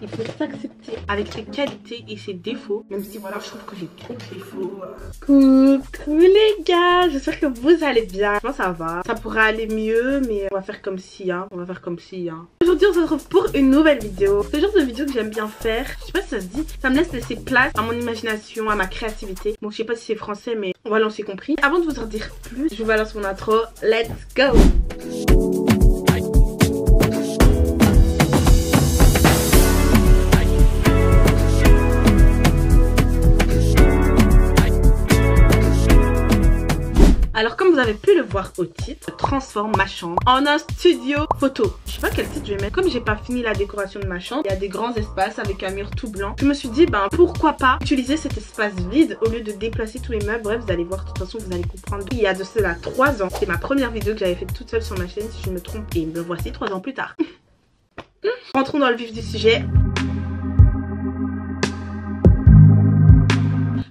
Il faut s'accepter avec ses qualités et ses défauts. Même si voilà, je trouve que j'ai trop de défauts. Coucou les gars, j'espère que vous allez bien. Moi ça va, ça pourrait aller mieux, mais on va faire comme si, hein. On va faire comme si, hein. Aujourd'hui on se retrouve pour une nouvelle vidéo. C'est le genre de vidéo que j'aime bien faire. Je sais pas si ça se dit. Ça me laisse laisser place à mon imagination, à ma créativité. Bon, je sais pas si c'est français, mais on va lancer compris. Avant de vous en dire plus, je vous balance mon intro. Let's go! Alors comme vous avez pu le voir au titre, je transforme ma chambre en un studio photo. Je sais pas quel titre je vais mettre. Comme j'ai pas fini la décoration de ma chambre, il y a des grands espaces avec un mur tout blanc. Je me suis dit pourquoi pas utiliser cet espace vide au lieu de déplacer tous les meubles. Bref, vous allez voir, de toute façon vous allez comprendre. Il y a de cela 3 ans, c'est ma première vidéo que j'avais faite toute seule sur ma chaîne si je ne me trompe. Et me voici 3 ans plus tard. Rentrons dans le vif du sujet.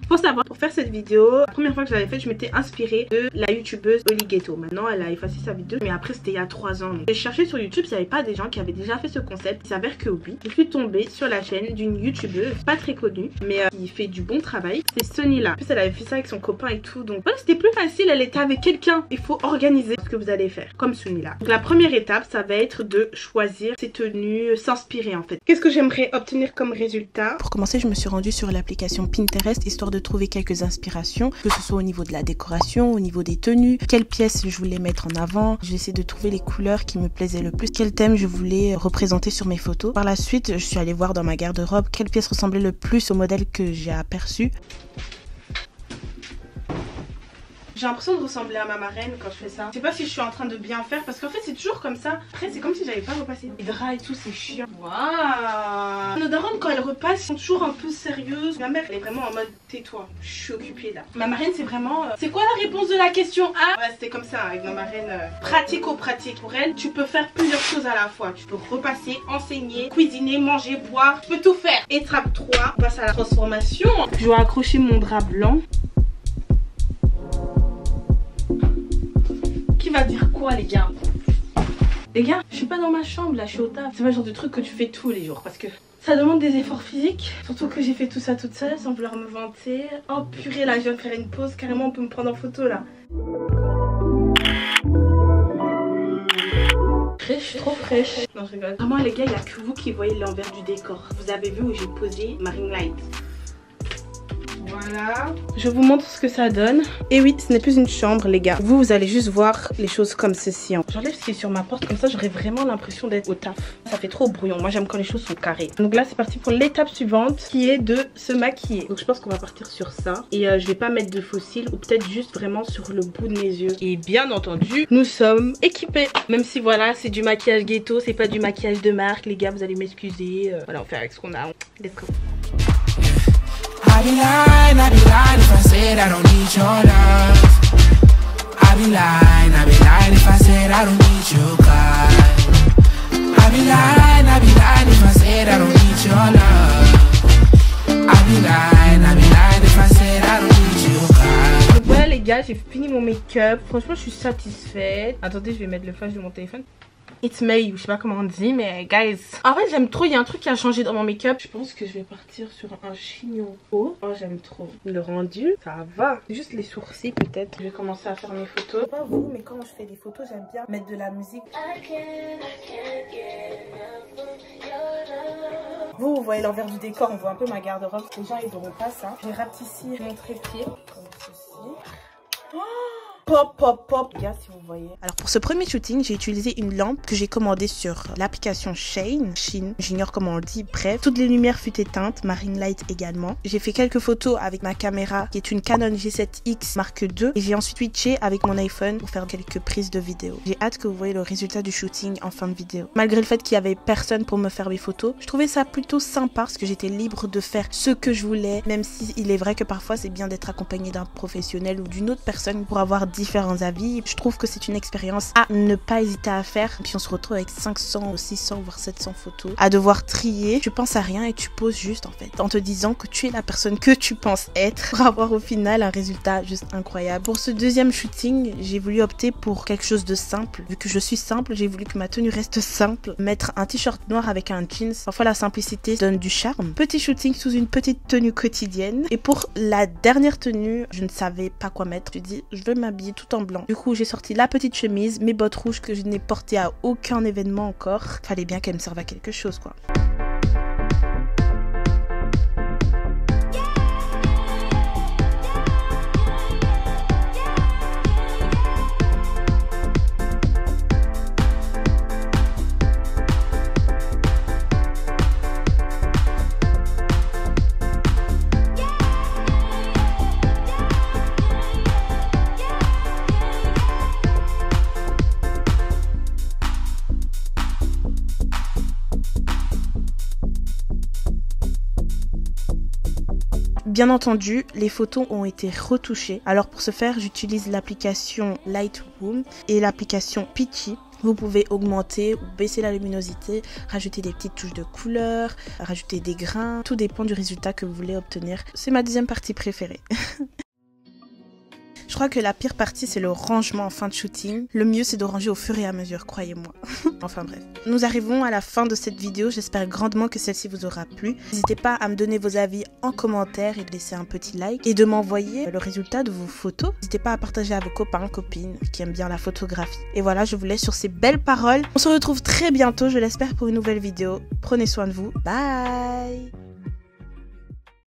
Faut savoir, pour faire cette vidéo, la première fois que je l'avais faite, je m'étais inspirée de la youtubeuse Oli Ghetto. Maintenant, elle a effacé sa vidéo, mais après, c'était il y a 3 ans. Donc, j'ai cherché sur YouTube s'il n'y avait pas des gens qui avaient déjà fait ce concept. Il s'avère que oui. Je suis tombée sur la chaîne d'une youtubeuse, pas très connue, mais qui fait du bon travail. C'est Sonila. En plus, elle avait fait ça avec son copain et tout. Donc, voilà, c'était plus facile. Elle était avec quelqu'un. Il faut organiser ce que vous allez faire, comme Sonila. Donc, la première étape, ça va être de choisir ses tenues, s'inspirer en fait. Qu'est-ce que j'aimerais obtenir comme résultat? Pour commencer, je me suis rendue sur l'application Pinterest, histoire de trouver quelques inspirations, que ce soit au niveau de la décoration, au niveau des tenues, quelles pièces je voulais mettre en avant. J'ai essayé de trouver les couleurs qui me plaisaient le plus, quel thème je voulais représenter sur mes photos. Par la suite, je suis allée voir dans ma garde-robe quelle pièce ressemblait le plus au modèle que j'ai aperçu. J'ai l'impression de ressembler à ma marraine quand je fais ça. Je sais pas si je suis en train de bien faire parce qu'en fait c'est toujours comme ça. Après c'est comme si j'avais pas repassé les draps et tout, c'est chiant. Waouh. Nos darons quand elles repassent sont toujours un peu sérieuses. Ma mère elle est vraiment en mode tais-toi, je suis occupée là. Ma marraine c'est vraiment... C'est quoi la réponse de la question A? Ouais, c'était comme ça avec ma marraine. Pratico-pratique. Pour elle tu peux faire plusieurs choses à la fois. Tu peux repasser, enseigner, cuisiner, manger, boire. Tu peux tout faire. Étape 3, on passe à la transformation. Je dois accrocher mon drap blanc. Va dire quoi les gars? Les gars, je suis pas dans ma chambre là, je suis au taf. C'est pas le genre de truc que tu fais tous les jours parce que ça demande des efforts physiques. Surtout que j'ai fait tout ça toute seule sans vouloir me vanter. Oh purée là, je viens de faire une pause. Carrément on peut me prendre en photo là. Fraîche, trop fraîche. Non je rigole. Vraiment les gars, il n'y a que vous qui voyez l'envers du décor. Vous avez vu où j'ai posé ma ring light. Voilà, je vous montre ce que ça donne. Et oui, ce n'est plus une chambre les gars. Vous allez juste voir les choses comme ceci. J'enlève ce qui est sur ma porte, comme ça j'aurai vraiment l'impression d'être au taf. Ça fait trop brouillon, moi j'aime quand les choses sont carrées. Donc là c'est parti pour l'étape suivante qui est de se maquiller. Donc je pense qu'on va partir sur ça. Et je vais pas mettre de faux cils ou peut-être juste vraiment sur le bout de mes yeux. Et bien entendu, nous sommes équipés. Même si voilà, c'est du maquillage ghetto, c'est pas du maquillage de marque. Les gars, vous allez m'excuser. Voilà, on fait avec ce qu'on a. Let's go. I'd be lying if I said I don't need your love. I'd be lying if I said I don't need you, God. I'd be lying if I said I don't need your love. I'd be lying if I said I don't need you, God. Donc voilà les gars, j'ai fini mon make-up. Franchement, je suis satisfaite. Attendez, je vais mettre le flash de mon téléphone. It's May, je sais pas comment on dit, mais guys. En fait, j'aime trop. Il y a un truc qui a changé dans mon make-up. Je pense que je vais partir sur un chignon haut. Oh, j'aime trop. Le rendu, ça va. Juste les sourcils, peut-être. Je vais commencer à faire mes photos. Pas vous, mais quand je fais des photos, j'aime bien mettre de la musique. Vous voyez l'envers du décor, on voit un peu ma garde-robe. Les gens, ils n'auront pas ça. Je vais rapetissir mon trépied, comme ceci. Oh, pop, pop, pop. Regarde si vous voyez. Alors pour ce premier shooting, j'ai utilisé une lampe que j'ai commandée sur l'application Shein, j'ignore comment on le dit, bref. Toutes les lumières furent éteintes, ma ring light également. J'ai fait quelques photos avec ma caméra qui est une Canon G7X Mark II et j'ai ensuite switché avec mon iPhone pour faire quelques prises de vidéo. J'ai hâte que vous voyez le résultat du shooting en fin de vidéo. Malgré le fait qu'il y avait personne pour me faire mes photos, je trouvais ça plutôt sympa parce que j'étais libre de faire ce que je voulais, même si il est vrai que parfois c'est bien d'être accompagné d'un professionnel ou d'une autre personne pour avoir différents avis. Je trouve que c'est une expérience à ne pas hésiter à faire. Puis on se retrouve avec 500, 600 voire 700 photos à devoir trier. Tu penses à rien et tu poses juste en fait, en te disant que tu es la personne que tu penses être pour avoir au final un résultat juste incroyable. Pour ce deuxième shooting, j'ai voulu opter pour quelque chose de simple. Vu que je suis simple, j'ai voulu que ma tenue reste simple. Mettre un t-shirt noir avec un jeans. Parfois la simplicité donne du charme. Petit shooting sous une petite tenue quotidienne. Et pour la dernière tenue, je ne savais pas quoi mettre. Je me suis dit, je veux m'habiller tout en blanc. Du coup, j'ai sorti la petite chemise, mes bottes rouges que je n'ai portées à aucun événement encore. Fallait bien qu'elle me serve à quelque chose quoi. Bien entendu, les photos ont été retouchées. Alors pour ce faire, j'utilise l'application Lightroom et l'application Peachy. Vous pouvez augmenter ou baisser la luminosité, rajouter des petites touches de couleur, rajouter des grains. Tout dépend du résultat que vous voulez obtenir. C'est ma deuxième partie préférée. Je crois que la pire partie, c'est le rangement en fin de shooting. Le mieux, c'est de ranger au fur et à mesure, croyez-moi. Enfin bref. Nous arrivons à la fin de cette vidéo. J'espère grandement que celle-ci vous aura plu. N'hésitez pas à me donner vos avis en commentaire et de laisser un petit like. Et de m'envoyer le résultat de vos photos. N'hésitez pas à partager à vos copains, copines qui aiment bien la photographie. Et voilà, je vous laisse sur ces belles paroles. On se retrouve très bientôt, je l'espère, pour une nouvelle vidéo. Prenez soin de vous. Bye!